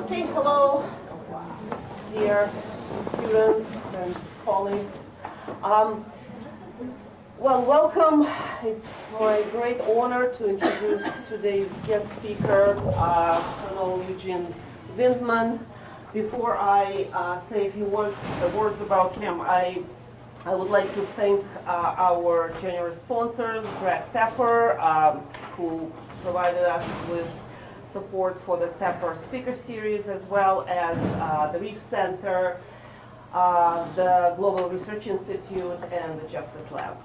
Okay, hello, dear students and colleagues. Well, welcome. It's my great honor to introduce today's guest speaker, Colonel Eugene Windman. Before I say a few words about him, I would like to thank our generous sponsors, Greg Pepper, who provided us with support for the Pepper Speaker Series, as well as the Reef Center, the Global Research Institute, and the Justice Lab.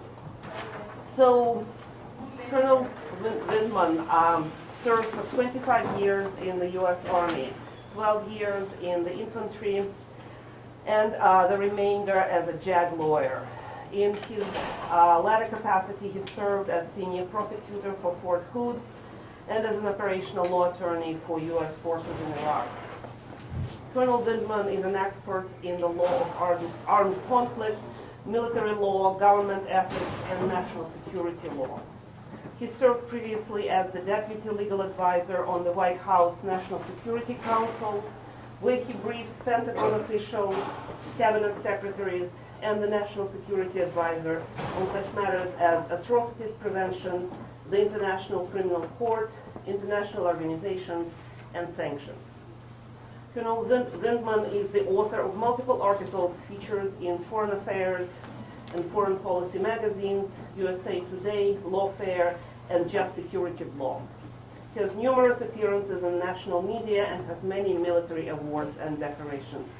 So, Colonel Windman served for 25 years in the U.S. Army, 12 years in the infantry, and the remainder as a JAG lawyer. In his latter capacity, he served as senior prosecutor for Fort Hood and as an operational law attorney for U.S. forces in Iraq. Colonel Windman is an expert in the law of armed conflict, military law, government ethics, and national security law. He served previously as the deputy legal advisor on the White House National Security Council, where he briefed Pentagon officials, cabinet secretaries, and the National Security Advisor on such matters as atrocities prevention, the International Criminal Court, international organizations, and sanctions. Colonel Windman is the author of multiple articles featured in Foreign Affairs and Foreign Policy magazines, USA Today, Lawfare, and Just Security Law. He has numerous appearances in national media and has many military awards and decorations.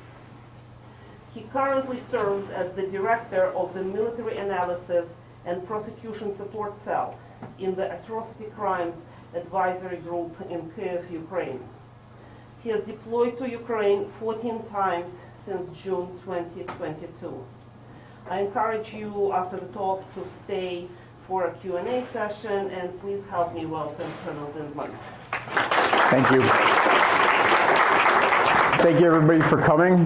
He currently serves as the director of the Military Analysis and Prosecution Support Cell in the Atrocity Crimes Advisory Group in Kyiv, Ukraine. He has deployed to Ukraine 14 times since June 2022. I encourage you after the talk to stay for a Q&A session, and please help me welcome Colonel Windman. Thank you. Thank you everybody for coming.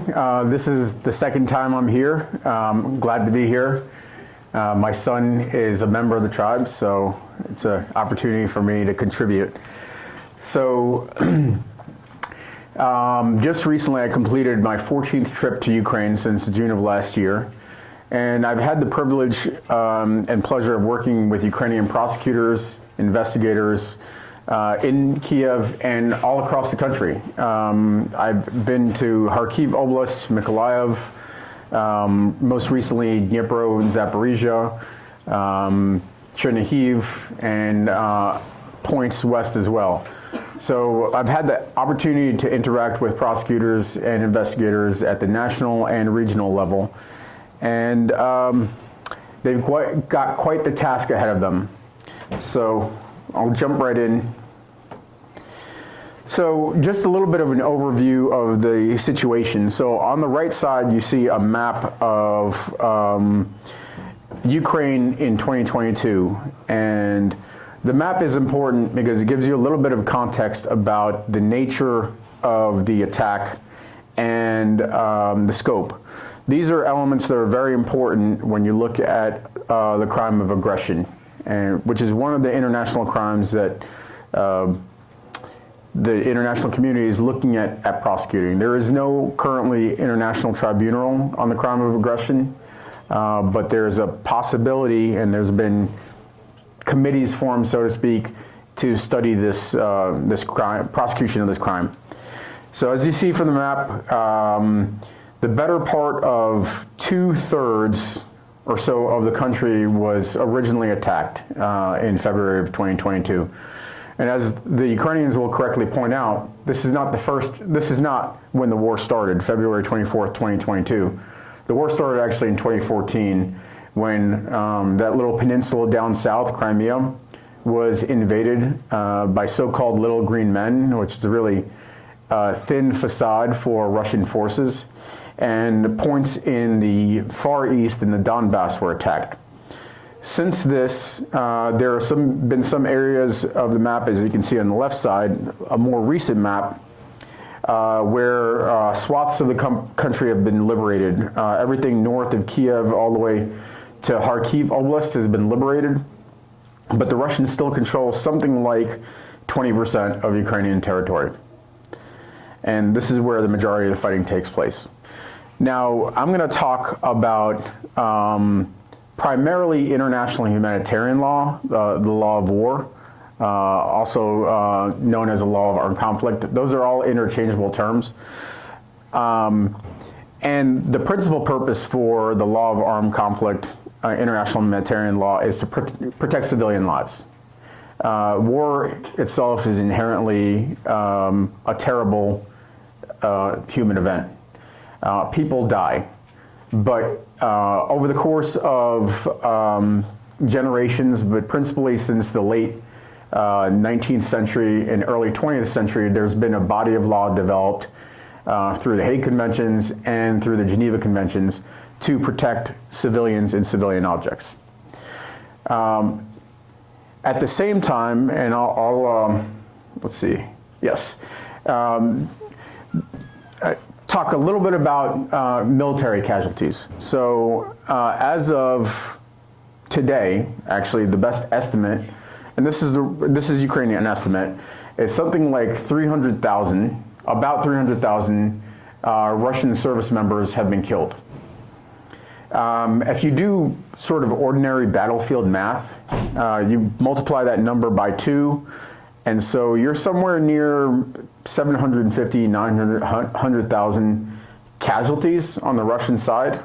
This is the second time I'm here. Glad to be here. My son is a member of the tribe, so it's an opportunity for me to contribute. So, just recently I completed my 14th trip to Ukraine since June of last year. And I've had the privilege and pleasure of working with Ukrainian prosecutors, investigators in Kiev and all across the country. I've been to Kharkiv Oblast, Mykolaiv, most recently Dnipro and Zaporizhia, Chernihiv, and points west as well. So I've had the opportunity to interact with prosecutors and investigators at the national and regional level. And they've got quite the task ahead of them. So I'll jump right in. So just a little bit of an overview of the situation. So on the right side, you see a map of Ukraine in 2022. And the map is important because it gives you a little bit of context about the nature of the attack and the scope. These are elements that are very important when you look at the crime of aggression, which is one of the international crimes that the international community is looking at prosecuting. There is no currently international tribunal on the crime of aggression, but there's a possibility, and there's been committees formed, so to speak, to study this crime, prosecution of this crime. So as you see from the map, the better part of 2/3 or so of the country was originally attacked in February of 2022. And as the Ukrainians will correctly point out, this is not when the war started, February 24th, 2022. The war started actually in 2014 when that little peninsula down south, Crimea, was invaded by so-called little green men, which is a really thin facade for Russian forces. And points in the Far East and the Donbass were attacked. Since this, there have been some areas of the map, as you can see on the left side, a more recent map, where swaths of the country have been liberated. Everything north of Kiev all the way to Kharkiv Oblast has been liberated, but the Russians still control something like 20% of Ukrainian territory. And this is where the majority of the fighting takes place. Now, I'm going to talk about primarily international humanitarian law, the law of war, also known as the law of armed conflict. Those are all interchangeable terms. And the principal purpose for the law of armed conflict, international humanitarian law, is to protect civilian lives. War itself is inherently a terrible human event. People die, but over the course of generations, but principally since the late 19th century and early 20th century, there's been a body of law developed through the Hague Conventions and through the Geneva Conventions to protect civilians and civilian objects. At the same time, and let's see, yes, talk a little bit about military casualties. So as of today, actually the best estimate, and this is Ukrainian estimate, is something like 300,000, about 300,000 Russian service members have been killed. If you do sort of ordinary battlefield math, you multiply that number by 2, and so you're somewhere near 750, 900,000 casualties on the Russian side.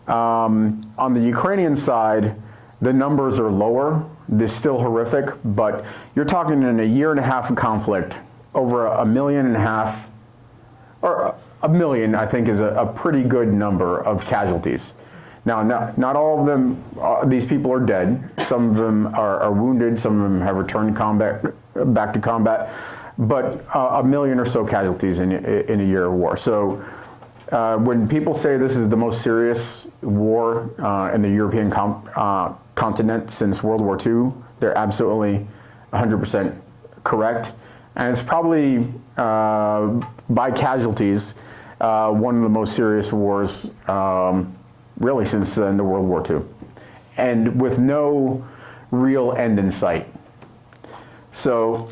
On the Ukrainian side, the numbers are lower. They're still horrific, but you're talking in a year and a half of conflict, over 1.5 million, or 1 million, I think, is a pretty good number of casualties. Now, not all of them, these people are dead. Some of them are wounded. Some of them have returned back to combat. But 1 million or so casualties in a year of war. So when people say this is the most serious war in the European continent since World War II, they're absolutely 100% correct. And it's probably, by casualties, one of the most serious wars really since the end of World War II, and with no real end in sight. So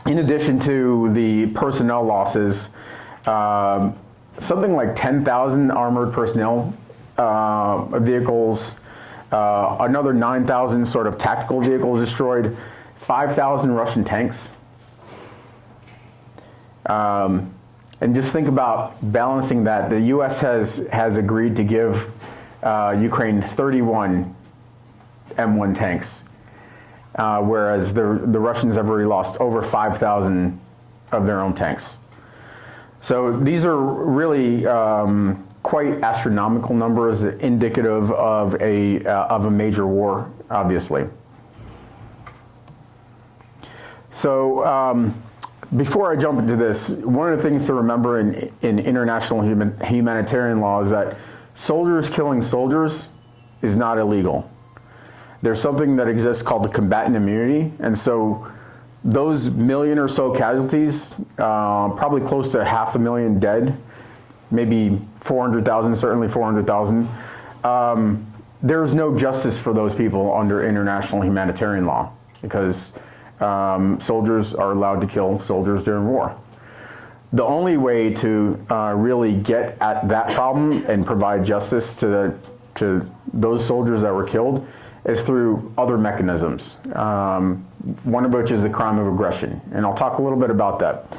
in addition to the personnel losses, something like 10,000 armored personnel vehicles, another 9,000 sort of tactical vehicles destroyed, 5,000 Russian tanks. And just think about balancing that. The U.S. has agreed to give Ukraine 31 M1 tanks, whereas the Russians have already lost over 5,000 of their own tanks. So these are really quite astronomical numbers, indicative of a major war, obviously. So. Before I jump into this, one of the things to remember in international humanitarian law is that soldiers killing soldiers is not illegal. There's something that exists called the combatant immunity, and so those million or so casualties, probably close to 500,000 dead, maybe 400,000, certainly 400,000, there's no justice for those people under international humanitarian law, because soldiers are allowed to kill soldiers during war. The only way to really get at that problem and provide justice to those soldiers that were killed is through other mechanisms, one of which is the crime of aggression. And I'll talk a little bit about that.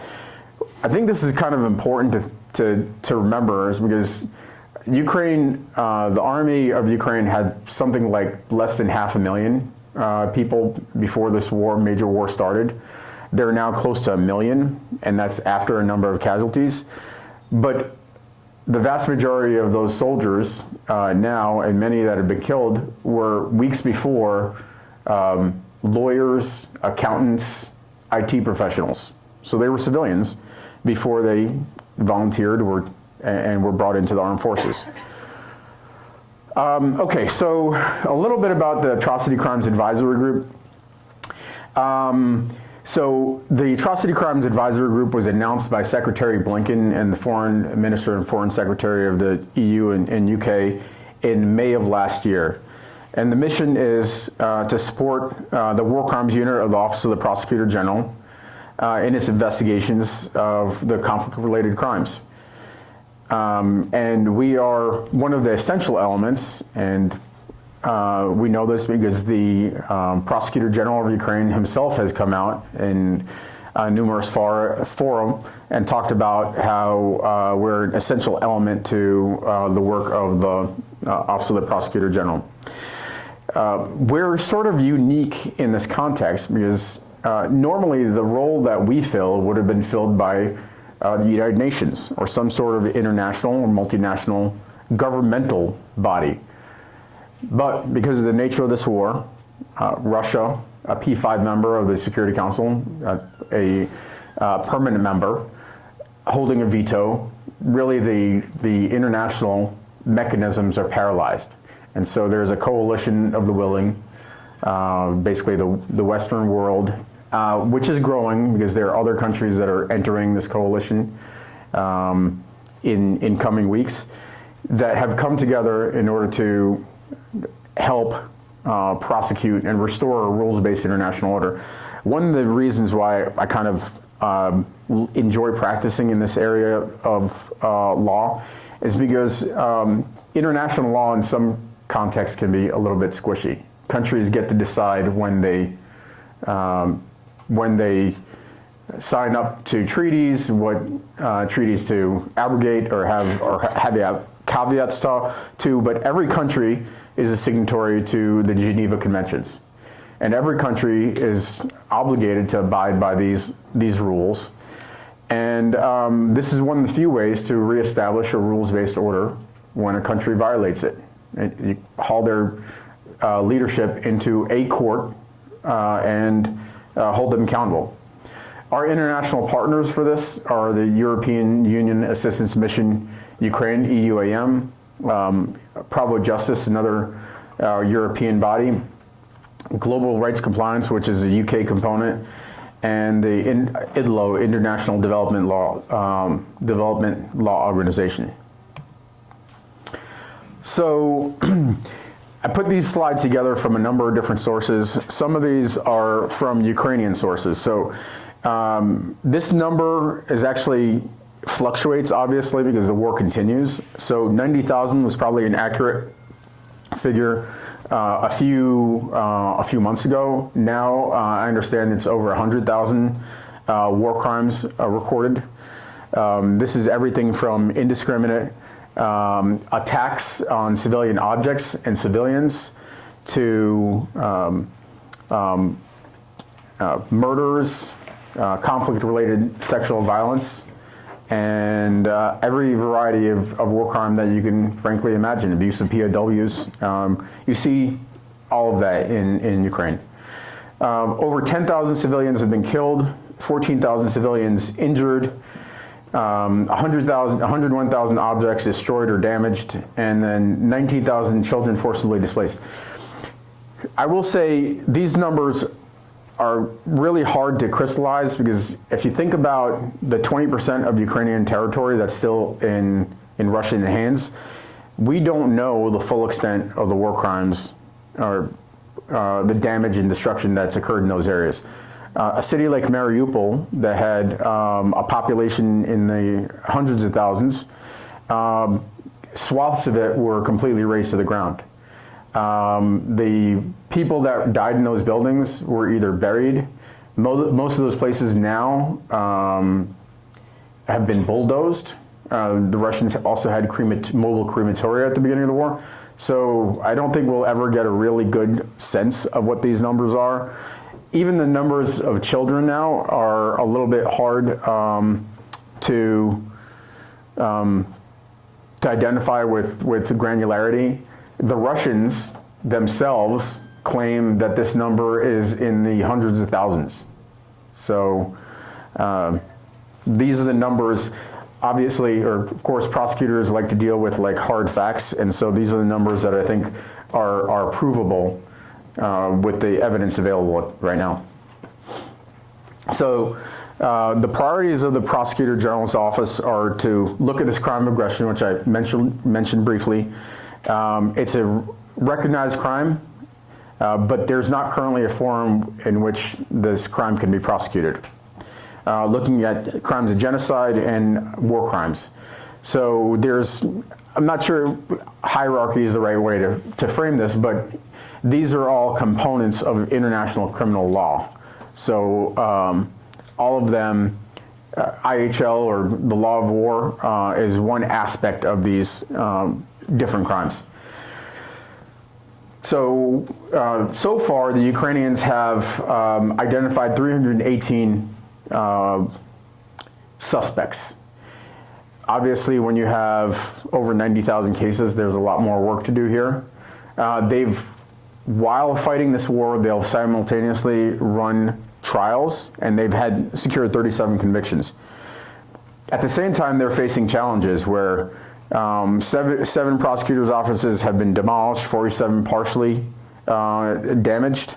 I think this is kind of important to remember, is because Ukraine, the army of Ukraine had something like less than 500,000 people before this major war started. They're now close to 1 million, and that's after a number of casualties. But the vast majority of those soldiers now, and many that have been killed, were weeks before lawyers, accountants, IT professionals. So they were civilians before they volunteered and were brought into the armed forces. Okay, so a little bit about the Atrocity Crimes Advisory Group. So the Atrocity Crimes Advisory Group was announced by Secretary Blinken and the Foreign Minister and Foreign Secretary of the EU and UK in May of last year. And the mission is to support the War Crimes Unit of the Office of the Prosecutor General, in its investigations of the conflict-related crimes. And we are one of the essential elements, and we know this because the Prosecutor General of Ukraine himself has come out in numerous forum and talked about how we're an essential element to the work of the Office of the Prosecutor General. We're sort of unique in this context because normally the role that we fill would have been filled by the United Nations or some sort of international or multinational governmental body. But because of the nature of this war, Russia, a P5 member of the Security Council, a permanent member, holding a veto, really the international mechanisms are paralyzed. And so there's a coalition of the willing, basically the Western world, which is growing because there are other countries that are entering this coalition in coming weeks that have come together in order to help prosecute and restore a rules-based international order. One of the reasons why I kind of enjoy practicing in this area of law is because international law in some contexts can be a little bit squishy. Countries get to decide when they sign up to treaties, what treaties to abrogate or have caveats to, but every country is a signatory to the Geneva Conventions. And every country is obligated to abide by these rules. And this is one of the few ways to reestablish a rules-based order when a country violates it. You haul their leadership into a court and hold them accountable. Our international partners for this are the European Union Assistance Mission Ukraine, EUAM, Bravo Justice, another European body, Global Rights Compliance, which is a UK component, and the IDLO, International Development Law Organization. So I put these slides together from a number of different sources. Some of these are from Ukrainian sources. So this number is actually fluctuates, obviously, because the war continues. So 90,000 was probably an accurate figure a few months ago. Now I understand it's over 100,000 war crimes recorded. This is everything from indiscriminate attacks on civilian objects and civilians to murders, conflict-related sexual violence, and every variety of war crime that you can frankly imagine, abuse of POWs. You see all of that in Ukraine. Over 10,000 civilians have been killed, 14,000 civilians injured, 101,000 objects destroyed or damaged, and then 19,000 children forcibly displaced. I will say these numbers are really hard to crystallize because if you think about the 20% of Ukrainian territory that's still in Russian hands, we don't know the full extent of the war crimes or the damage and destruction that's occurred in those areas. A city like Mariupol that had a population in the hundreds of thousands, swaths of it were completely razed to the ground. The people that died in those buildings were either buried. Most of those places now have been bulldozed. The Russians also had mobile crematoria at the beginning of the war. So I don't think we'll ever get a really good sense of what these numbers are. Even the numbers of children now are a little bit hard to identify with granularity. The Russians themselves claim that this number is in the hundreds of thousands. So these are the numbers. Obviously, or of course, prosecutors like to deal with like hard facts, and so these are the numbers that I think are provable with the evidence available right now. So the priorities of the Prosecutor General's office are to look at this crime of aggression, which I mentioned briefly. It's a recognized crime, but there's not currently a forum in which this crime can be prosecuted. looking at crimes of genocide and war crimes. So I'm not sure hierarchy is the right way to frame this, but these are all components of international criminal law. So all of them, IHL, or the law of war, is one aspect of these different crimes. So, so far, the Ukrainians have identified 318 suspects. Obviously, when you have over 90,000 cases, there's a lot more work to do here. While fighting this war, they'll simultaneously run trials, and they've secured 37 convictions. At the same time, they're facing challenges where seven prosecutors' offices have been demolished, 47 partially damaged.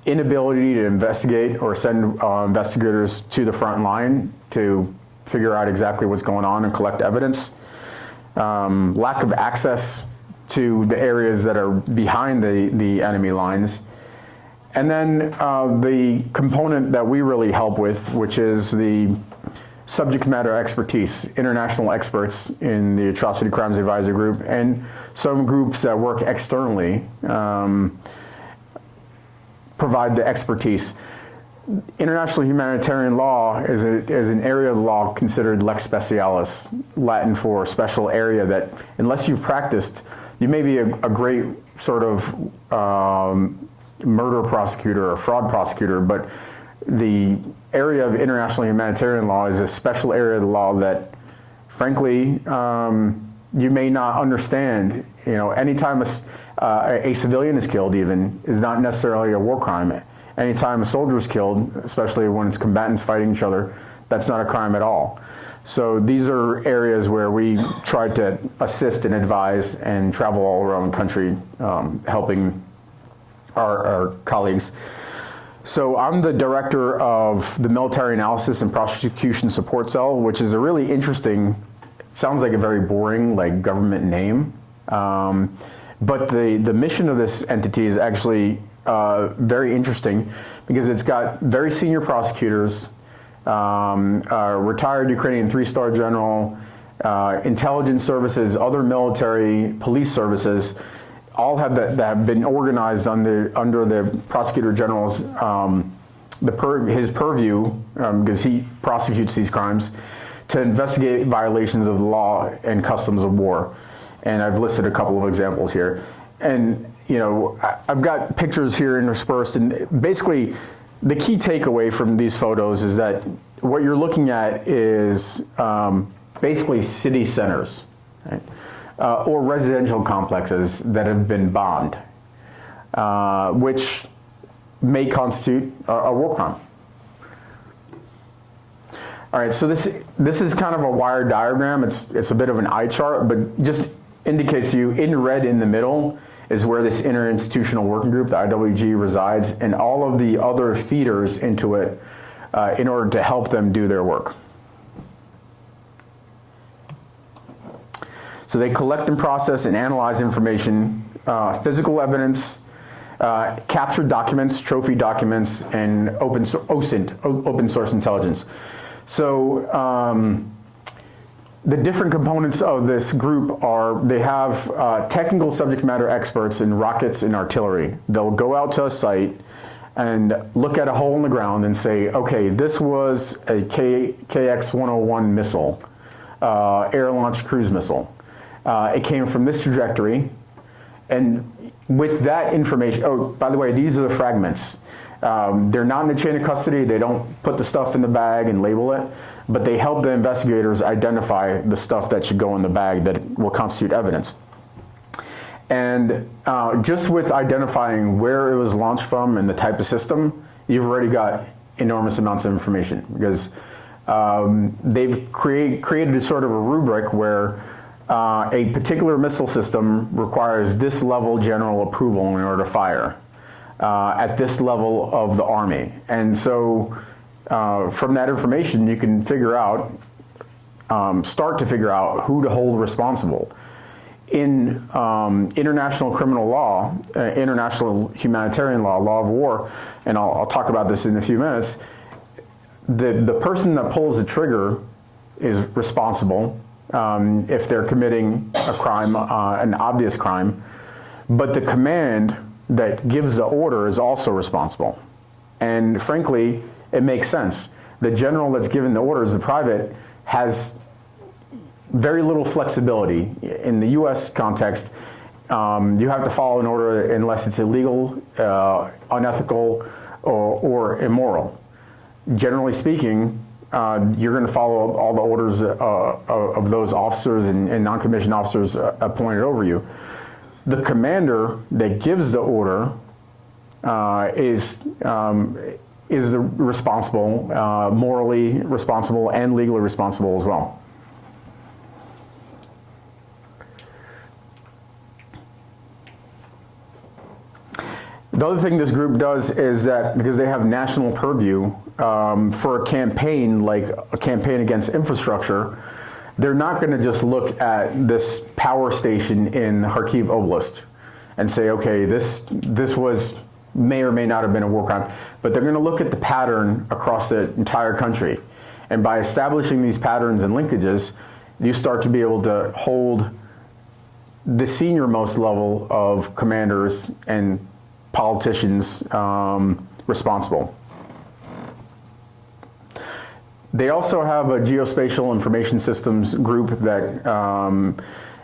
Inability to investigate or send investigators to the front line to figure out exactly what's going on and collect evidence. Lack of access to the areas that are behind the enemy lines. And then the component that we really help with, which is the subject matter expertise, international experts in the Atrocity Crimes Advisory Group, and some groups that work externally provide the expertise. International humanitarian law is an area of the law considered lex specialis, Latin for special area, that unless you've practiced, you may be a great sort of murder prosecutor or fraud prosecutor, but the area of international humanitarian law is a special area of the law that, frankly, you may not understand. You know, anytime a civilian is killed, even, is not necessarily a war crime. Anytime a soldier is killed, especially when it's combatants fighting each other, that's not a crime at all. So these are areas where we try to assist and advise and travel all around the country, helping our colleagues. So I'm the director of the Military Analysis and Prosecution Support Cell, which is a really interesting, sounds like a very boring, like, government name. But the mission of this entity is actually very interesting because it's got very senior prosecutors, a retired Ukrainian 3-star general, intelligence services, other military, police services, all have that have been organized under the prosecutor general's his purview, because he prosecutes these crimes, to investigate violations of the law and customs of war. And I've listed a couple of examples here. And you know, I've got pictures here interspersed, and basically the key takeaway from these photos is that what you're looking at is basically city centers, right? Or residential complexes that have been bombed, which may constitute a war crime. All right, so this is kind of a wired diagram. It's a bit of an eye chart, but just indicates to you in red in the middle is where this interinstitutional working group, the IWG, resides, and all of the other feeders into it in order to help them do their work. So they collect and process and analyze information, physical evidence, captured documents, trophy documents, and open source intelligence. So the different components of this group are, they have technical subject matter experts in rockets and artillery. They'll go out to a site and look at a hole in the ground and say, okay, this was a KX-101 missile, air-launched cruise missile. It came from this trajectory, and with that information, oh, by the way, these are the fragments. They're not in the chain of custody. They don't put the stuff in the bag and label it, but they help the investigators identify the stuff that should go in the bag that will constitute evidence. And just with identifying where it was launched from and the type of system, you've already got enormous amounts of information, because they've created a sort of a rubric where a particular missile system requires this level general approval in order to fire at this level of the Army. And so from that information, you can figure out, start to figure out who to hold responsible. In international criminal law, international humanitarian law, law of war, and I'll talk about this in a few minutes, the person that pulls the trigger is responsible if they're committing a crime, an obvious crime, but the command that gives the order is also responsible. And frankly, it makes sense. The general that's given the orders, the private, has very little flexibility. In the US context, you have to follow an order unless it's illegal, unethical, or immoral. Generally speaking, you're going to follow all the orders of those officers and non-commissioned officers appointed over you. The commander that gives the order is the responsible, morally responsible, and legally responsible as well. The other thing this group does is that because they have national purview for a campaign, like a campaign against infrastructure, they're not going to just look at this power station in Kharkiv Oblast and say, okay, this may or may not have been a war crime, but they're going to look at the pattern across the entire country. And by establishing these patterns and linkages, you start to be able to hold the senior-most level of commanders and politicians responsible. They also have a geospatial information systems group that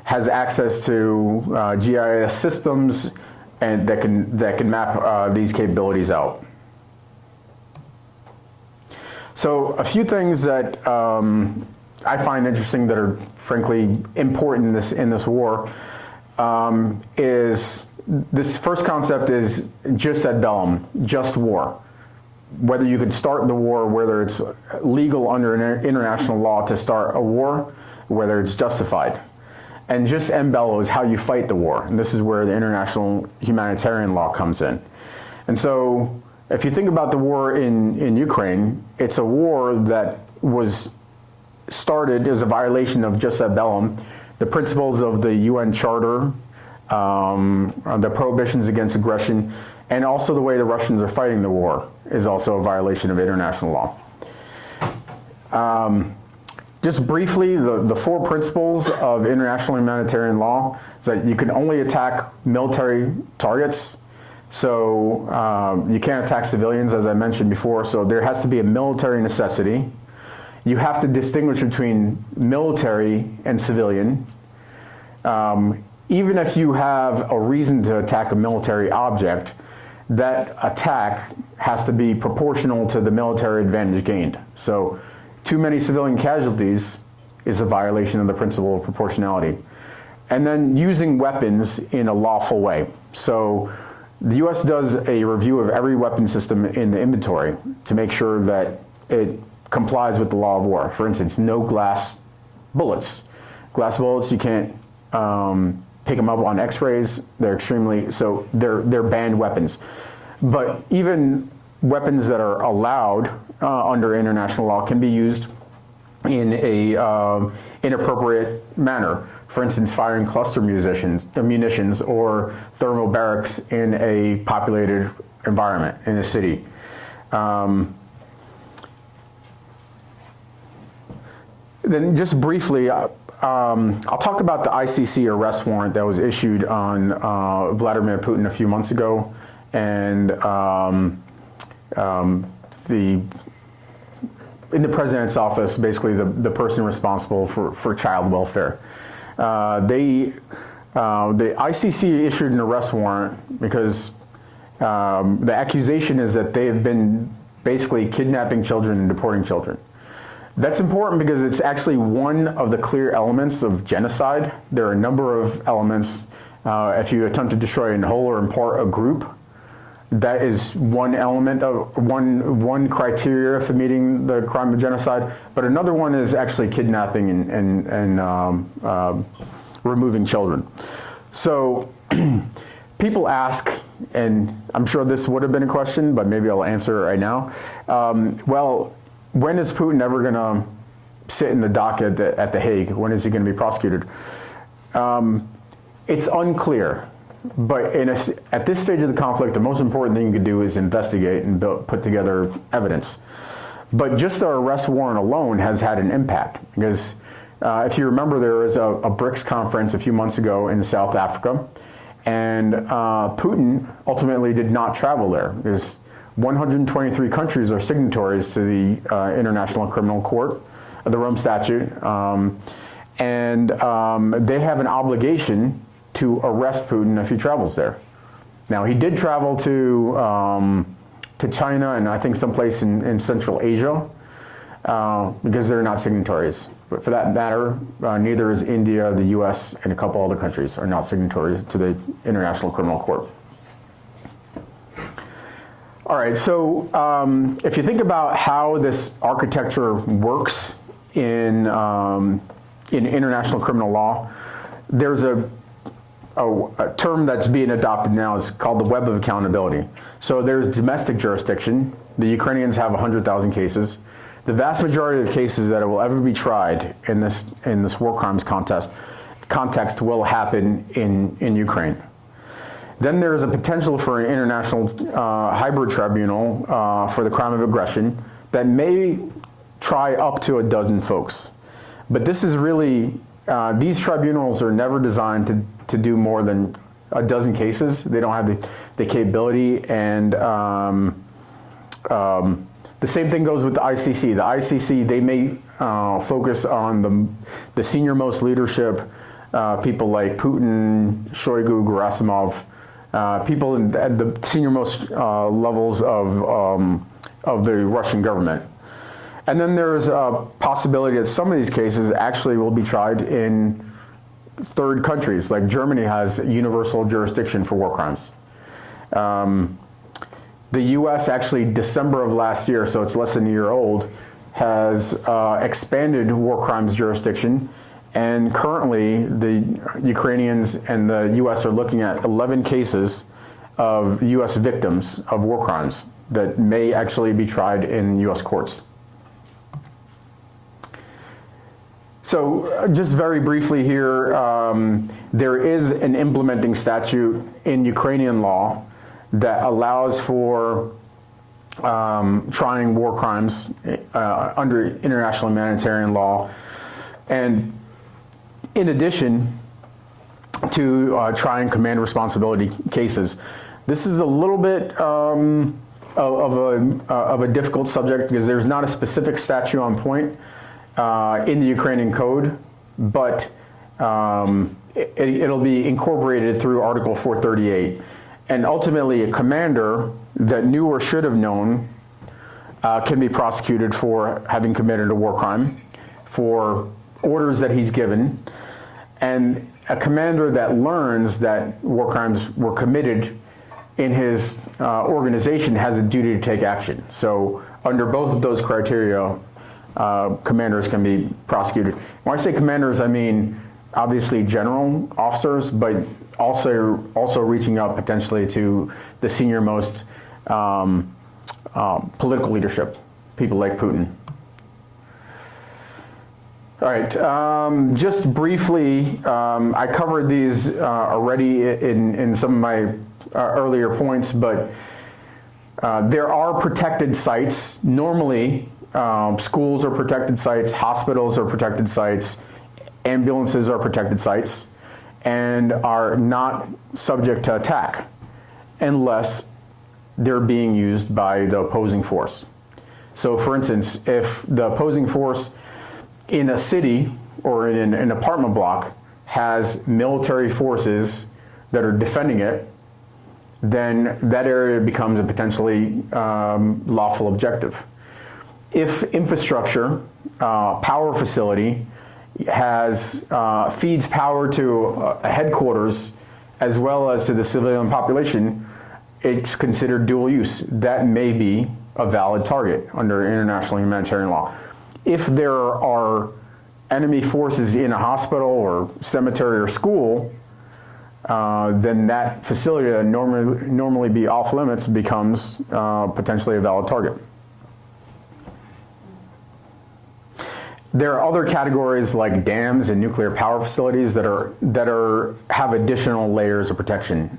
has access to GIS systems and that can map these capabilities out. So a few things that I find interesting that are frankly important in this war is this first concept is jus ad bellum, just war. Whether you could start the war, whether it's legal under international law to start a war, whether it's justified. And jus in bello is how you fight the war. And this is where the international humanitarian law comes in. And so if you think about the war in Ukraine, it's a war that was started as a violation of jus ad bellum, the principles of the UN Charter, the prohibitions against aggression, and also the way the Russians are fighting the war is also a violation of international law. Just briefly, the four principles of international humanitarian law is that you can only attack military targets. So you can't attack civilians, as I mentioned before, so there has to be a military necessity. You have to distinguish between military and civilian. Even if you have a reason to attack a military object, that attack has to be proportional to the military advantage gained. So too many civilian casualties is a violation of the principle of proportionality. And then using weapons in a lawful way. So the US does a review of every weapon system in the inventory to make sure that it complies with the law of war. For instance, no glass bullets. Glass bullets, you can't pick them up on x-rays. They're they're banned weapons. But even weapons that are allowed under international law can be used in a inappropriate manner. For instance, firing cluster munitions or thermal barracks in a populated environment in a city. Then just briefly, I'll talk about the ICC arrest warrant that was issued on Vladimir Putin a few months ago, and in the president's office, basically the person responsible for child welfare. The ICC issued an arrest warrant because the accusation is that they have been basically kidnapping children and deporting children. That's important because it's actually one of the clear elements of genocide. There are a number of elements. If you attempt to destroy in whole or in part a group, that is one element of one criteria for meeting the crime of genocide. But another one is actually kidnapping and removing children. So people ask, and I'm sure this would have been a question, but maybe I'll answer it right now. Well, when is Putin ever going to sit in the dock at the Hague? When is he going to be prosecuted? It's unclear. But at this stage of the conflict, the most important thing you could do is investigate and put together evidence. But just the arrest warrant alone has had an impact, because if you remember, there was a BRICS conference a few months ago in South Africa, and Putin ultimately did not travel there, because 123 countries are signatories to the International Criminal Court, the Rome Statute, and they have an obligation to arrest Putin if he travels there. Now, he did travel to China and I think someplace in Central Asia, because they're not signatories. But for that matter, neither is India, the US, and a couple other countries are not signatories to the International Criminal Court. All right, so if you think about how this architecture works in international criminal law, there's a term that's being adopted now. It's called the web of accountability. So there's domestic jurisdiction. The Ukrainians have 100,000 cases. The vast majority of the cases that will ever be tried in this war crimes context will happen in Ukraine. Then there is a potential for an international hybrid tribunal for the crime of aggression that may try up to a dozen folks. But this is really, these tribunals are never designed to do more than a dozen cases. They don't have the capability, and the same thing goes with the ICC. The ICC, they may focus on the senior-most leadership, people like Putin, Shoigu, Gerasimov, people at the senior-most levels of the Russian government. And then there's a possibility that some of these cases actually will be tried in third countries, like Germany has universal jurisdiction for war crimes. The US actually, December of last year, so it's less than a year old, has expanded war crimes jurisdiction, and currently the Ukrainians and the US are looking at 11 cases of US victims of war crimes that may actually be tried in US courts. So just very briefly here, there is an implementing statute in Ukrainian law that allows for trying war crimes under international humanitarian law, and in addition to trying command responsibility cases. This is a little bit of a difficult subject, because there's not a specific statute on point in the Ukrainian code, but it'll be incorporated through Article 438. And ultimately, a commander that knew or should have known can be prosecuted for having committed a war crime, for orders that he's given. And a commander that learns that war crimes were committed in his organization has a duty to take action. So under both of those criteria, commanders can be prosecuted. When I say commanders, I mean obviously general officers, but also reaching up potentially to the senior-most political leadership, people like Putin. All right, just briefly, I covered these already in some of my earlier points, but there are protected sites. Normally, schools are protected sites, hospitals are protected sites, ambulances are protected sites, and are not subject to attack unless they're being used by the opposing force. So for instance, if the opposing force in a city or in an apartment block has military forces that are defending it, then that area becomes a potentially lawful objective. If infrastructure, power facility, feeds power to a headquarters as well as to the civilian population, it's considered dual use. That may be a valid target under international humanitarian law. If there are enemy forces in a hospital or cemetery or school, then that facility that normally be off limits becomes potentially a valid target. There are other categories like dams and nuclear power facilities that have additional layers of protection,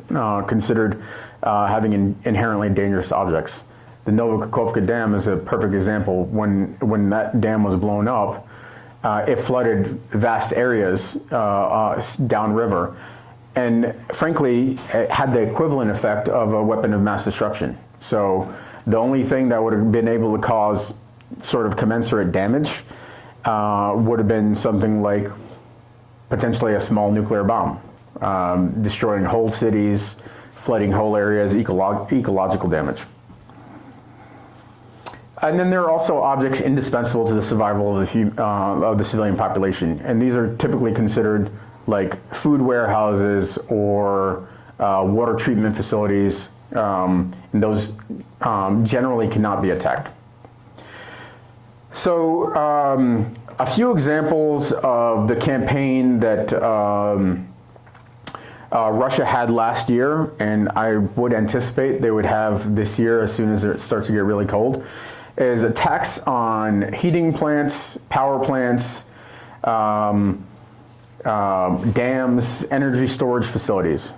considered having inherently dangerous objects. The Novokhovka Dam is a perfect example. When that dam was blown up, it flooded vast areas downriver, and frankly, it had the equivalent effect of a weapon of mass destruction. So the only thing that would have been able to cause sort of commensurate damage would have been something like potentially a small nuclear bomb, destroying whole cities, flooding whole areas, ecological damage. And then there are also objects indispensable to the survival of the civilian population. And these are typically considered like food warehouses or water treatment facilities. And those generally cannot be attacked. So a few examples of the campaign that Russia had last year, and I would anticipate they would have this year as soon as it starts to get really cold, is attacks on heating plants, power plants, dams, energy storage facilities.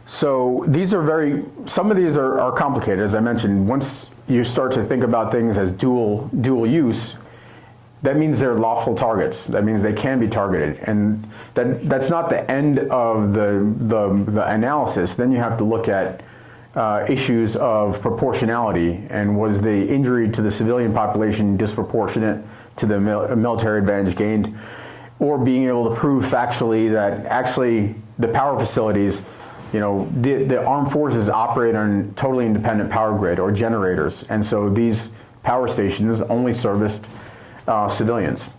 So these are some of these are complicated, as I mentioned. Once you start to think about things as dual use, that means they're lawful targets. That means they can be targeted. And that's not the end of the analysis. Then you have to look at issues of proportionality, and was the injury to the civilian population disproportionate to the military advantage gained, or being able to prove factually that actually the power facilities, the armed forces operate on totally independent power grid or generators, and so these power stations only serviced civilians.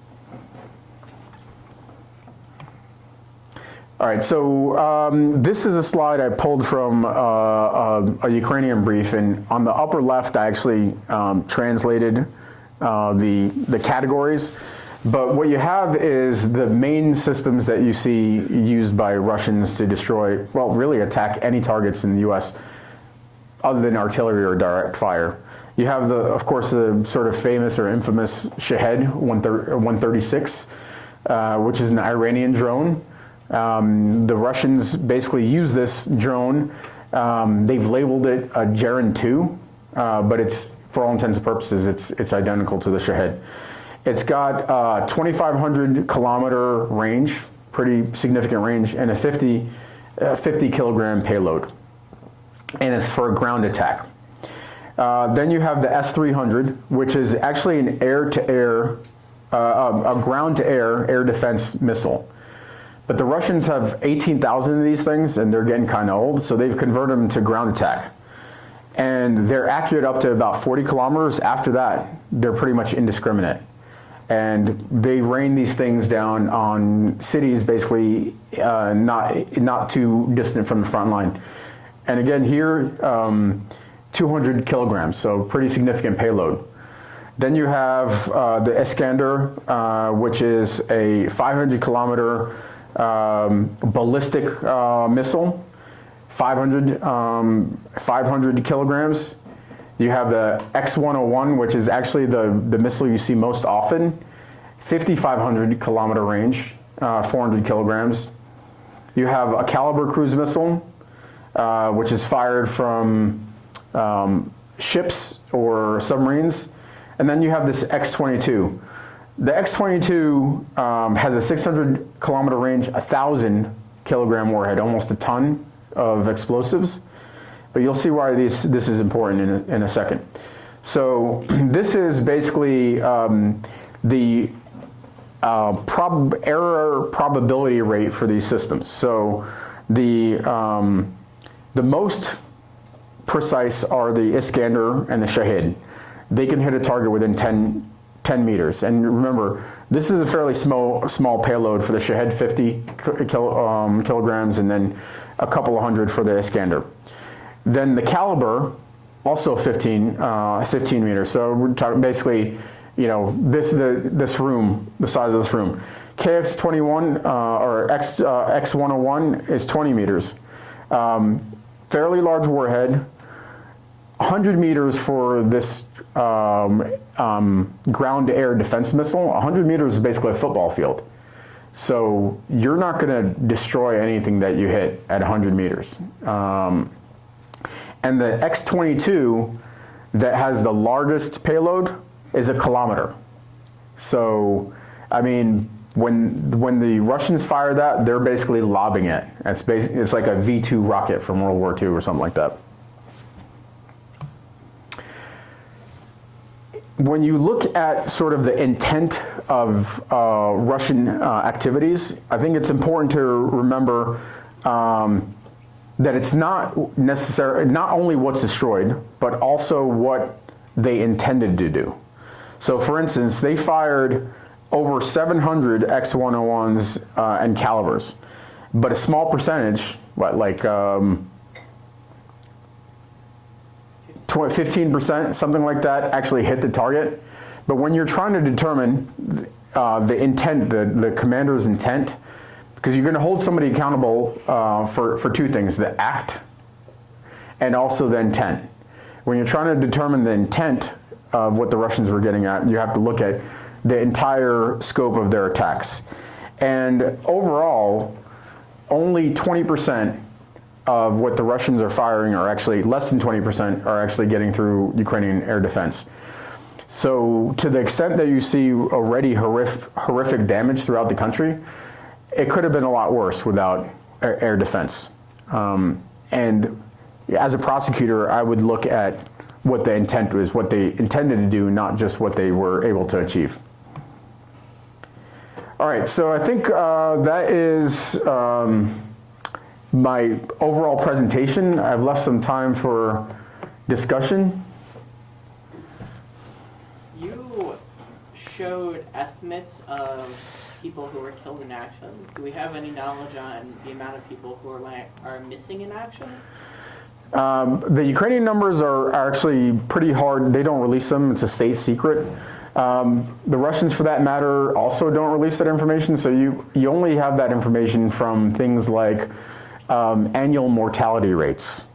All right, so this is a slide I pulled from a Ukrainian brief, and on the upper left I actually translated the categories. But what you have is the main systems that you see used by Russians to destroy, well, really attack any targets in the US other than artillery or direct fire. You have, of course, the sort of famous or infamous Shahed 136, which is an Iranian drone. The Russians basically use this drone. They've labeled it a Gerin 2, but it's, for all intents and purposes, it's identical to the Shahed. It's got a 2,500 kilometer range, pretty significant range, and a 50 kilogram payload. And it's for a ground attack. Then you have the S-300, which is actually an air-to-air, a ground-to-air air defense missile. But the Russians have 18,000 of these things, and they're getting kind of old, so they've converted them to ground attack. And they're accurate up to about 40 kilometers. After that, they're pretty much indiscriminate. And they rain these things down on cities, basically not too distant from the front line. And again, here, 200 kilograms, so pretty significant payload. Then you have the Iskander, which is a 500 kilometer ballistic missile, 500 kilograms. You have the X-101, which is actually the missile you see most often, 5,500 kilometer range, 400 kilograms. You have a Caliber cruise missile, which is fired from ships or submarines. And then you have this X-22. The X-22 has a 600 kilometer range, 1,000 kilogram warhead, almost a ton of explosives. But you'll see why this is important in a second. So this is basically the error probability rate for these systems. So the most precise are the Iskander and the Shahed. They can hit a target within 10 meters. And remember, this is a fairly small payload for the Shahed, 50 kilograms, and then a couple of hundred for the Iskander. Then the Caliber, also 15 meters. So we're talking basically, this room, the size of this room. KX-21 or X-101 is 20 meters. Fairly large warhead. 100 meters for this ground-to-air defense missile. 100 meters is basically a football field. So you're not going to destroy anything that you hit at 100 meters. And the X-22 that has the largest payload is 1 kilometer. So, I mean, when the Russians fire that, they're basically lobbing it. It's like a V-2 rocket from World War II or something like that. When you look at sort of the intent of Russian activities, I think it's important to remember that it's not necessarily, not only what's destroyed, but also what they intended to do. So for instance, they fired over 700 X-101s and calibers, but a small percentage, like 15%, something like that, actually hit the target. But when you're trying to determine the intent, the commander's intent, because you're going to hold somebody accountable for two things, the act and also the intent. When you're trying to determine the intent of what the Russians were getting at, you have to look at the entire scope of their attacks. And overall, only 20% of what the Russians are firing are actually, less than 20% are actually getting through Ukrainian air defense. So to the extent that you see already horrific damage throughout the country, it could have been a lot worse without air defense. And as a prosecutor, I would look at what the intent was, what they intended to do, not just what they were able to achieve. All right, so I think that is my overall presentation. I've left some time for discussion. You showed estimates of people who were killed in action. Do we have any knowledge on the amount of people who are missing in action? The Ukrainian numbers are actually pretty hard. They don't release them. It's a state secret. The Russians, for that matter, also don't release that information. So you only have that information from things like annual mortality rates.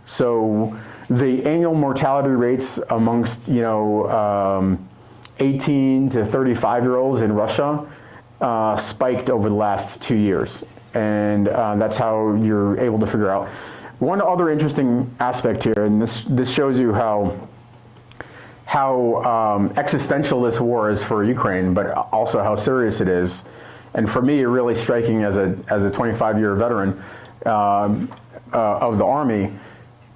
So the annual mortality rates amongst 18 to 35-year-olds in Russia spiked over the last 2 years, and that's how you're able to figure out. One other interesting aspect here, and this shows you how existential this war is for Ukraine, but also how serious it is. And for me, really striking as a 25-year veteran of the Army,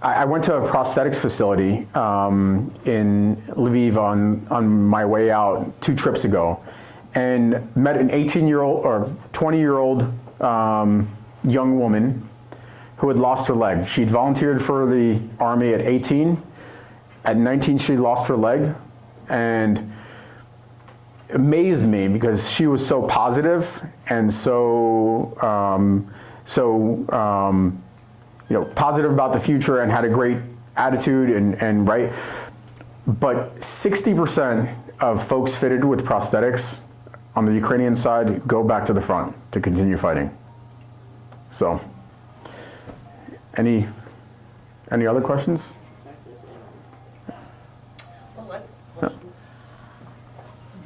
I went to a prosthetics facility in Lviv on my way out 2 trips ago, and met an 18-year-old or 20-year-old young woman who had lost her leg. She'd volunteered for the Army at 18. At 19, she lost her leg, and amazed me because she was so positive and so positive about the future and had a great attitude and right. But 60% of folks fitted with prosthetics on the Ukrainian side go back to the front to continue fighting. So, any other questions?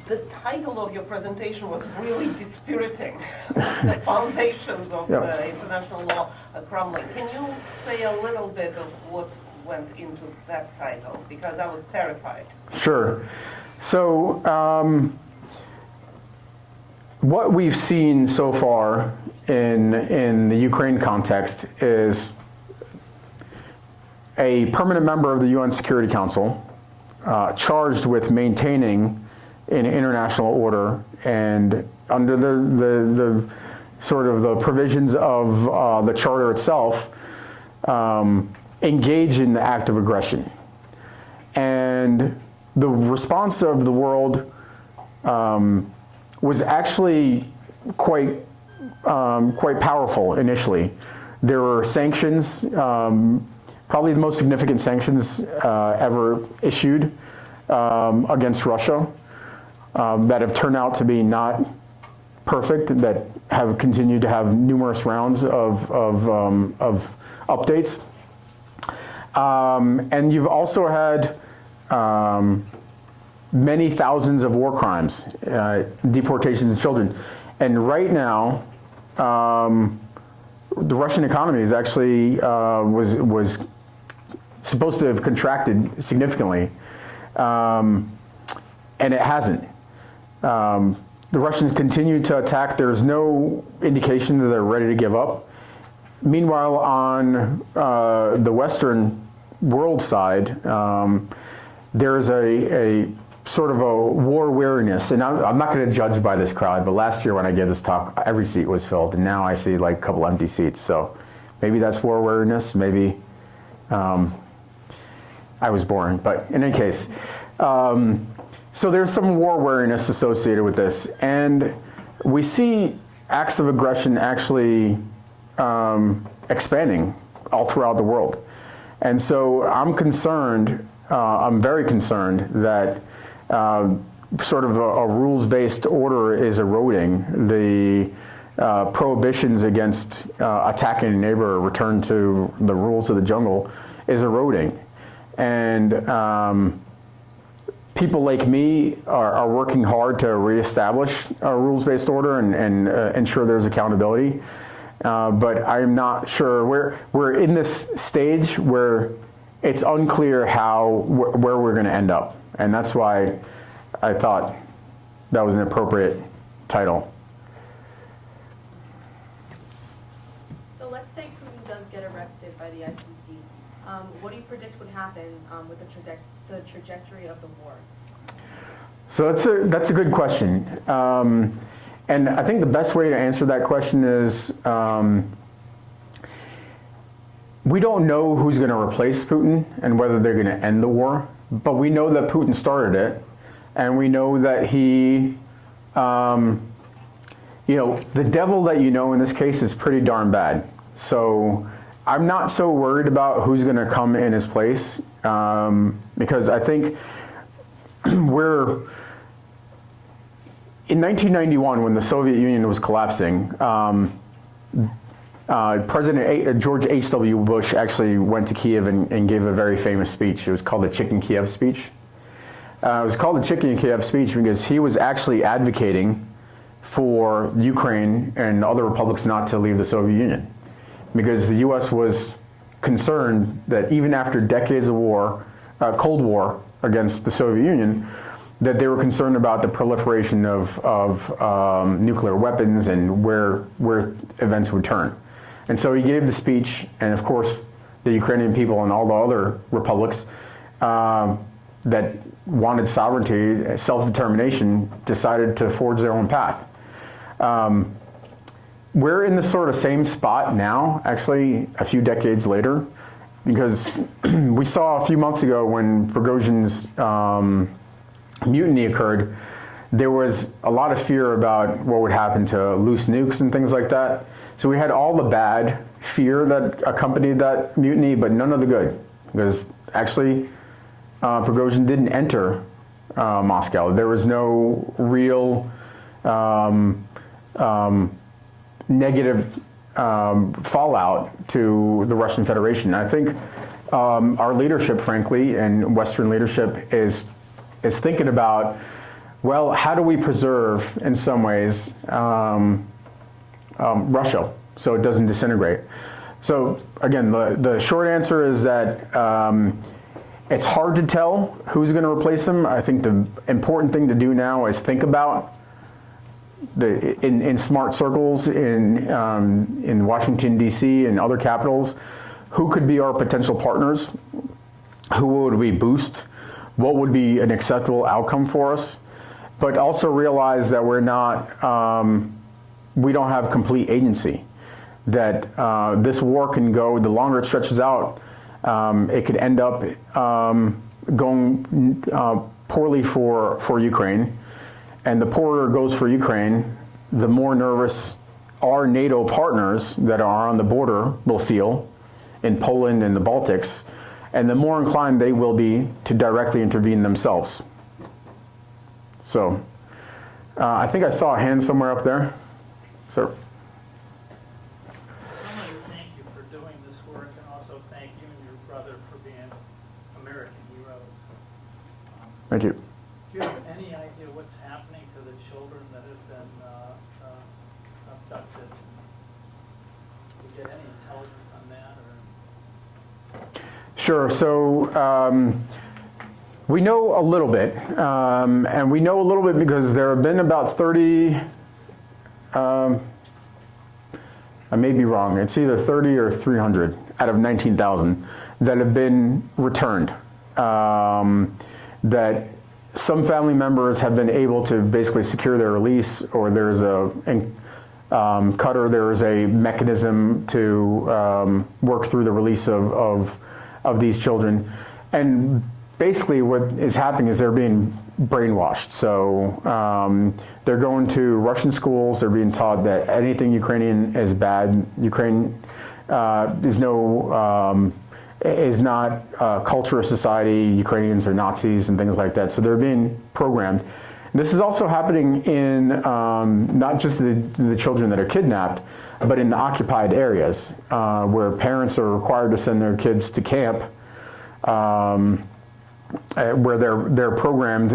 The title of your presentation was really dispiriting. The foundations of the international law are crumbling. Can you say a little bit of what went into that title? Because I was terrified. Sure. So what we've seen so far in the Ukraine context is a permanent member of the UN Security Council charged with maintaining an international order and under the sort of the provisions of the charter itself, engage in the act of aggression. And the response of the world was actually quite powerful initially. There were sanctions, probably the most significant sanctions ever issued against Russia. That have turned out to be not perfect, that have continued to have numerous rounds of updates. And you've also had many thousands of war crimes, deportations of children. And right now, the Russian economy is actually was supposed to have contracted significantly, and it hasn't. The Russians continue to attack. There's no indication that they're ready to give up. Meanwhile, on the Western world side, there's a sort of a war weariness, and I'm not going to judge by this crowd, but last year when I gave this talk, every seat was filled, and now I see like a couple empty seats. So maybe that's war weariness. Maybe I was boring, but in any case, so there's some war weariness associated with this, and we see acts of aggression actually expanding all throughout the world. And so I'm concerned, I'm very concerned that sort of a rules-based order is eroding. The prohibitions against attacking a neighbor, return to the rules of the jungle, is eroding. And people like me are working hard to reestablish a rules-based order and ensure there's accountability. But I'm not sure. We're in this stage where it's unclear where we're going to end up. And that's why I thought that was an appropriate title. So let's say Putin does get arrested by the ICC. What do you predict would happen with the trajectory of the war? So that's a good question. And I think the best way to answer that question is we don't know who's going to replace Putin and whether they're going to end the war, but we know that Putin started it, and we know that he, the devil that you know in this case is pretty darn bad. So I'm not so worried about who's going to come in his place because I think in 1991, when the Soviet Union was collapsing, President George H.W. Bush actually went to Kiev and gave a very famous speech. It was called the Chicken Kiev speech. It was called the Chicken Kiev speech because he was actually advocating for Ukraine and other republics not to leave the Soviet Union, because the U.S. was concerned that even after decades of war, Cold War against the Soviet Union, that they were concerned about the proliferation of nuclear weapons and where events would turn. And so he gave the speech, and of course the Ukrainian people and all the other republics that wanted sovereignty, self-determination, decided to forge their own path. We're in the sort of same spot now, actually, a few decades later, because we saw a few months ago when Prigozhin's mutiny occurred, there was a lot of fear about what would happen to loose nukes and things like that. So we had all the bad fear that accompanied that mutiny, but none of the good, because actually Prigozhin didn't enter Moscow. There was no real negative fallout to the Russian Federation. I think our leadership, frankly, and Western leadership is thinking about, well, how do we preserve, in some ways, Russia so it doesn't disintegrate? So again, the short answer is that it's hard to tell who's going to replace him. I think the important thing to do now is think about in smart circles in Washington, D.C. and other capitals, who could be our potential partners? Who would we boost? What would be an acceptable outcome for us? But also realize that we don't have complete agency. That this war can go, the longer it stretches out, it could end up going poorly for Ukraine. And the poorer it goes for Ukraine, the more nervous our NATO partners that are on the border will feel in Poland and the Baltics, and the more inclined they will be to directly intervene themselves. So I think I saw a hand somewhere up there. Sir. Somebody thank you for doing this work, and also thank you and your brother for being American heroes. Thank you. Do you have any idea what's happening to the children that have been abducted? Do you get any intelligence on that? Or? Sure. So we know a little bit, and we know a little bit because there have been about 30. I may be wrong. It's either 30 or 300 out of 19,000 that have been returned. That some family members have been able to basically secure their release, or there's a Qatar, there is a mechanism to work through the release of these children. And basically what is happening is they're being brainwashed. So they're going to Russian schools, they're being taught that anything Ukrainian is bad. Ukraine is not a culture or society. Ukrainians are Nazis and things like that. So they're being programmed. This is also happening in not just the children that are kidnapped, but in the occupied areas where parents are required to send their kids to camp, where they're programmed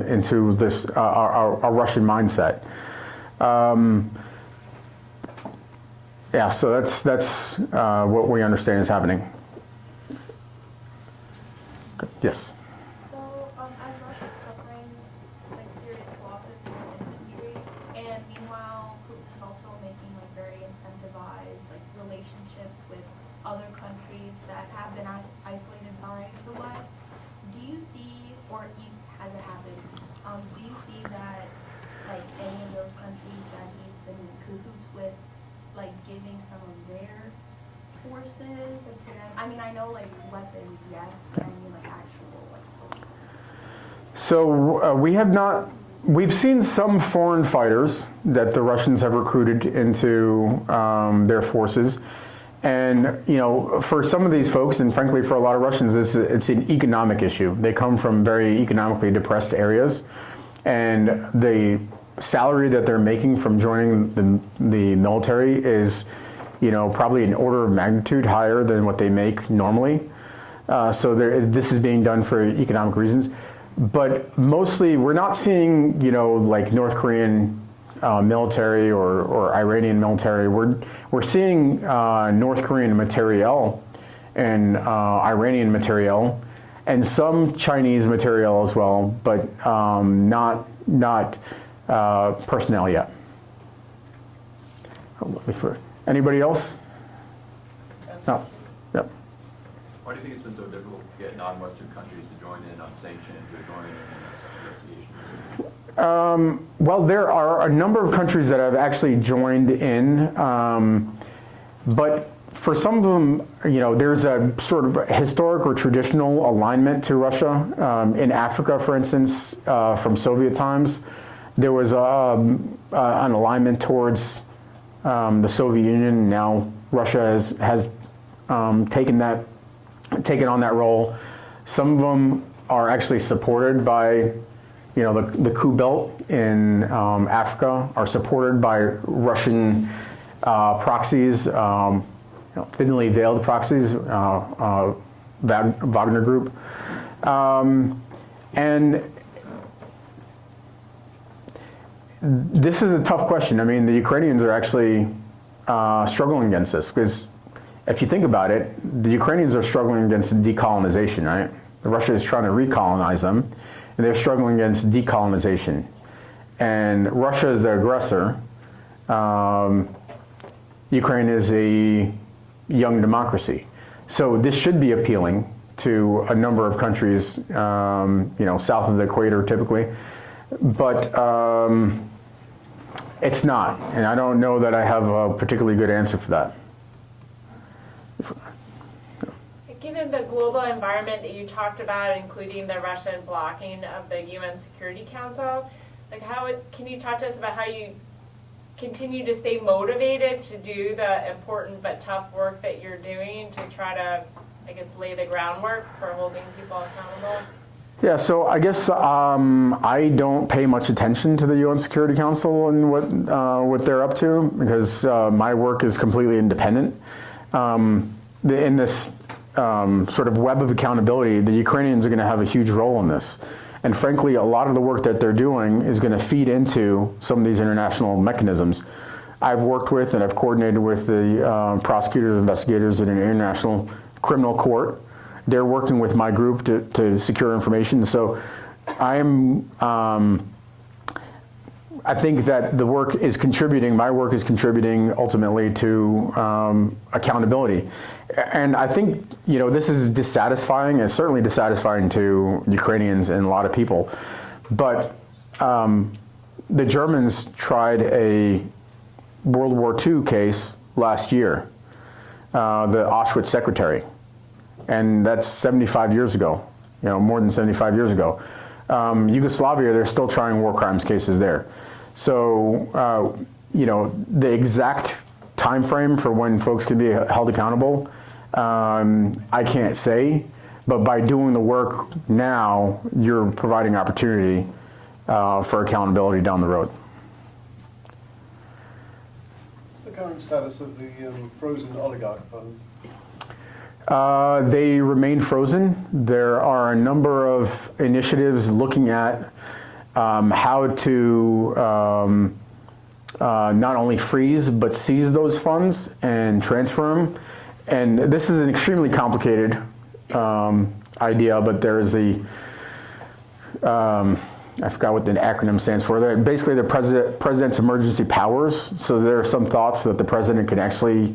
into this a Russian mindset. Yeah, so that's what we understand is happening. Yes. So, as Russia's suffering like serious losses in their infantry, and meanwhile Putin's also making like very incentivized like relationships with other countries that have been isolated by the West, do you see, or has it happened, do you see that like any of those countries that he's been in cahoots with, like giving some of their forces to them? I mean, I know like weapons, yes, but I mean like actual like soldiers. So we have not. We've seen some foreign fighters that the Russians have recruited into their forces, and you know, for some of these folks, and frankly for a lot of Russians, it's an economic issue. They come from very economically depressed areas, and the salary that they're making from joining the military is, you know, probably an order of magnitude higher than what they make normally. So this is being done for economic reasons. But mostly we're not seeing, you know, like North Korean military or Iranian military. We're seeing North Korean materiel and Iranian materiel and some Chinese materiel as well, but not personnel yet. Anybody else? No. Yep. Why do you think it's been so difficult to get non-Western countries to join in on sanctions or join in this investigation? Well, there are a number of countries that have actually joined in, but for some of them, you know, there's a sort of historic or traditional alignment to Russia. In Africa, for instance, from Soviet times, there was an alignment towards the Soviet Union. Now Russia has taken on that role. Some of them are actually supported by, you know, the coup belt in Africa are supported by Russian proxies, you know, thinly veiled proxies, Wagner Group, and this is a tough question. I mean, the Ukrainians are actually struggling against this because if you think about it, the Ukrainians are struggling against decolonization, right? Russia is trying to recolonize them, and they're struggling against decolonization. And Russia is the aggressor. Ukraine is a young democracy. So this should be appealing to a number of countries, you know, south of the equator typically. But it's not, and I don't know that I have a particularly good answer for that. Given the global environment that you talked about, including the Russian blocking of the UN Security Council, like can you talk to us about how you continue to stay motivated to do the important but tough work that you're doing to try to, I guess, lay the groundwork for holding people accountable? Yeah, so I guess I don't pay much attention to the UN Security Council and what they're up to because my work is completely independent. In this sort of web of accountability, the Ukrainians are going to have a huge role in this. And frankly, a lot of the work that they're doing is going to feed into some of these international mechanisms. I've worked with and I've coordinated with the prosecutors and investigators in an international criminal court they're working with my group to secure information. So I think that the work is contributing, my work is contributing ultimately to accountability. And I think, this is dissatisfying. It's certainly dissatisfying to Ukrainians and a lot of people. But the Germans tried a World War II case last year, the Auschwitz secretary. And that's 75 years ago, more than 75 years ago. Yugoslavia, they're still trying war crimes cases there. So, the exact time frame for when folks can be held accountable, I can't say, but by doing the work now, you're providing opportunity for accountability down the road. What's the current status of the frozen oligarch fund? They remain frozen. There are a number of initiatives looking at how to not only freeze but seize those funds and transfer them. And this is an extremely complicated idea, but there's the, I forgot what the acronym stands for. Basically, the president's emergency powers. So there are some thoughts that the president can actually,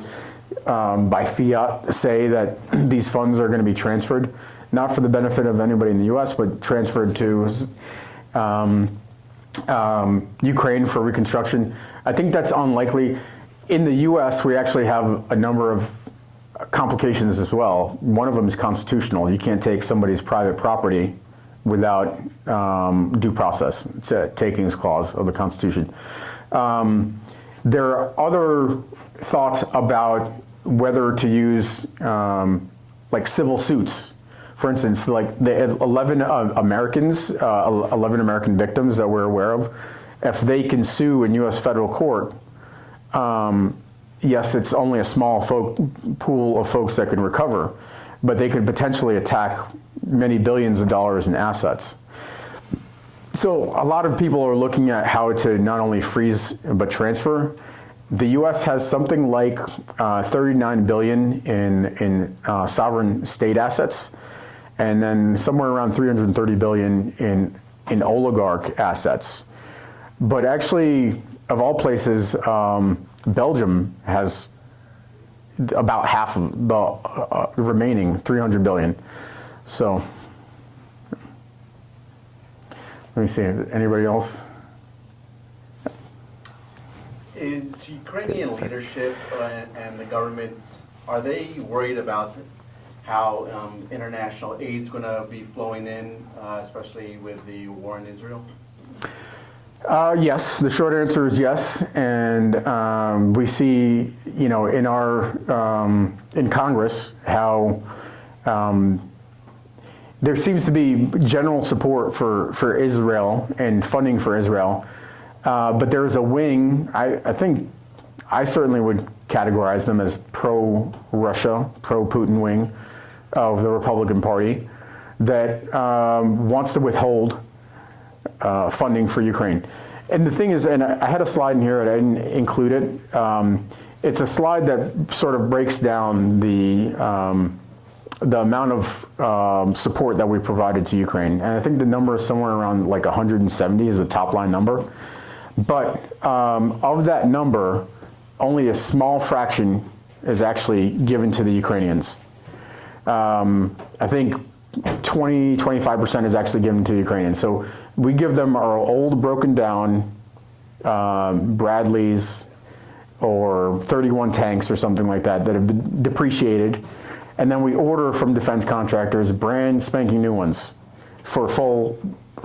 by fiat, say that these funds are going to be transferred, not for the benefit of anybody in the U.S., but transferred to Ukraine for reconstruction. I think that's unlikely. In the U.S., we actually have a number of complications as well. One of them is constitutional. You can't take somebody's private property without due process. It's a takings clause of the Constitution. There are other thoughts about whether to use like civil suits. For instance, like the 11 Americans, 11 American victims that we're aware of, if they can sue in U.S. federal court, yes, it's only a small pool of folks that can recover, but they could potentially attack many billions of dollars in assets. So a lot of people are looking at how to not only freeze but transfer. The U.S. has something like $39 billion in sovereign state assets, and then somewhere around $330 billion in oligarch assets. But actually, of all places, Belgium has about half of the remaining $300 billion. So, let me see, anybody else? Is Ukrainian leadership and the government, are they worried about how international aid's going to be flowing in, especially with the war in Israel? Yes, the short answer is yes, and we see, in our in Congress how there seems to be general support for Israel and funding for Israel, but there's a wing. I think I certainly would categorize them as pro-Russia, pro-Putin wing of the Republican Party that wants to withhold funding for Ukraine. And the thing is, and I had a slide in here, and I didn't include it. It's a slide that sort of breaks down the amount of support that we provided to Ukraine. And I think the number is somewhere around like 170 is the top line number. But of that number, only a small fraction is actually given to the Ukrainians. I think 25% is actually given to the Ukrainians. So we give them our old broken down Bradleys or 31 tanks or something like that have been depreciated. And then we order from defense contractors brand spanking new ones for full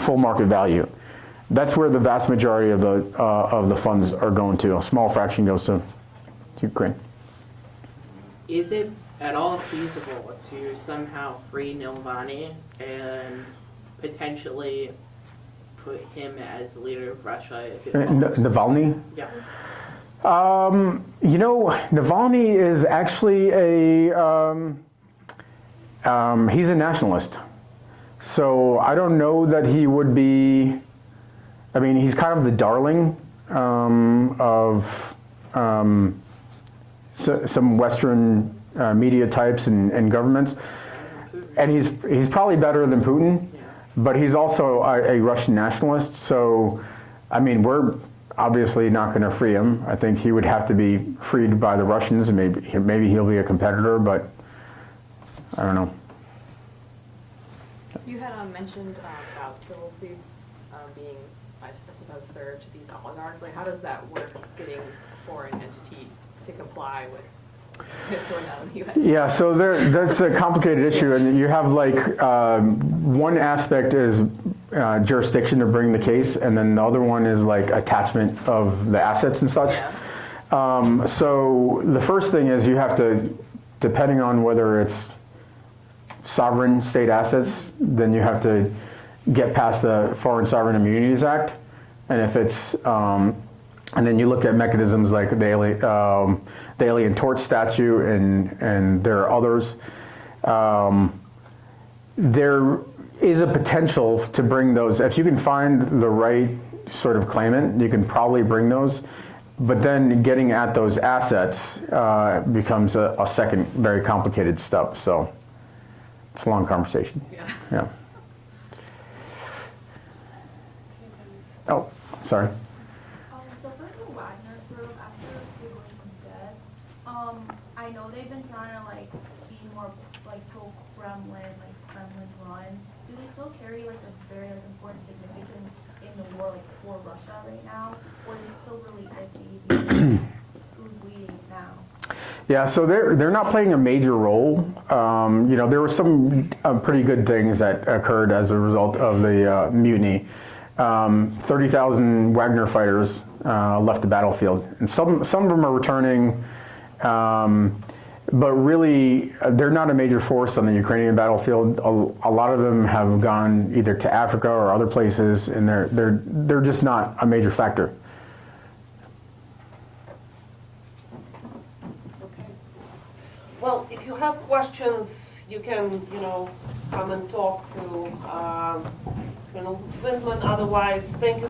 market value. That's where the vast majority of the funds are going to. A small fraction goes to Ukraine. Is it at all feasible to somehow free Navalny and potentially put him as the leader of Russia? If it Navalny? Yeah. Navalny is actually he's a nationalist. So I don't know that he would be, he's kind of the darling of some Western media types and governments. and he's probably better than Putin, but he's also a Russian nationalist. So, I mean, we're obviously not going to free him. I think he would have to be freed by the Russians. Maybe he'll be a competitor, but I don't know. You had mentioned about civil suits being, I suppose, served to these oligarchs. Like, how does that work, getting a foreign entity to comply with what's going on in the U.S.? Yeah, so that's a complicated issue, and you have like one aspect is jurisdiction to bring the case, and then the other one is like attachment of the assets and such. Yeah. So the first thing is you have to, depending on whether it's sovereign state assets, then you have to get past the Foreign Sovereign Immunities Act, and if it's and then you look at mechanisms like the Alien Tort Statute, and there are others. There is a potential to bring those. If you can find the right sort of claimant, you can probably bring those. But then getting at those assets becomes a second very complicated step. So it's a long conversation. Yeah. Oh, sorry. So for the Wagner group, after Prigozhin's death, I know they've been trying to like be more like pro-Kremlin, like Kremlin run. Do they still carry like a very like important significance in the war, like for Russia right now, or is it still really iffy? Who's leading now? Yeah, so they're not playing a major role. You know, there were some pretty good things that occurred as a result of the mutiny. 30,000 Wagner fighters left the battlefield, and some of them are returning, but really they're not a major force on the Ukrainian battlefield. A lot of them have gone either to Africa or other places, and they're just not a major factor. Okay. Well, if you have questions, you can, come and talk to Colonel Windman. Otherwise, thank you.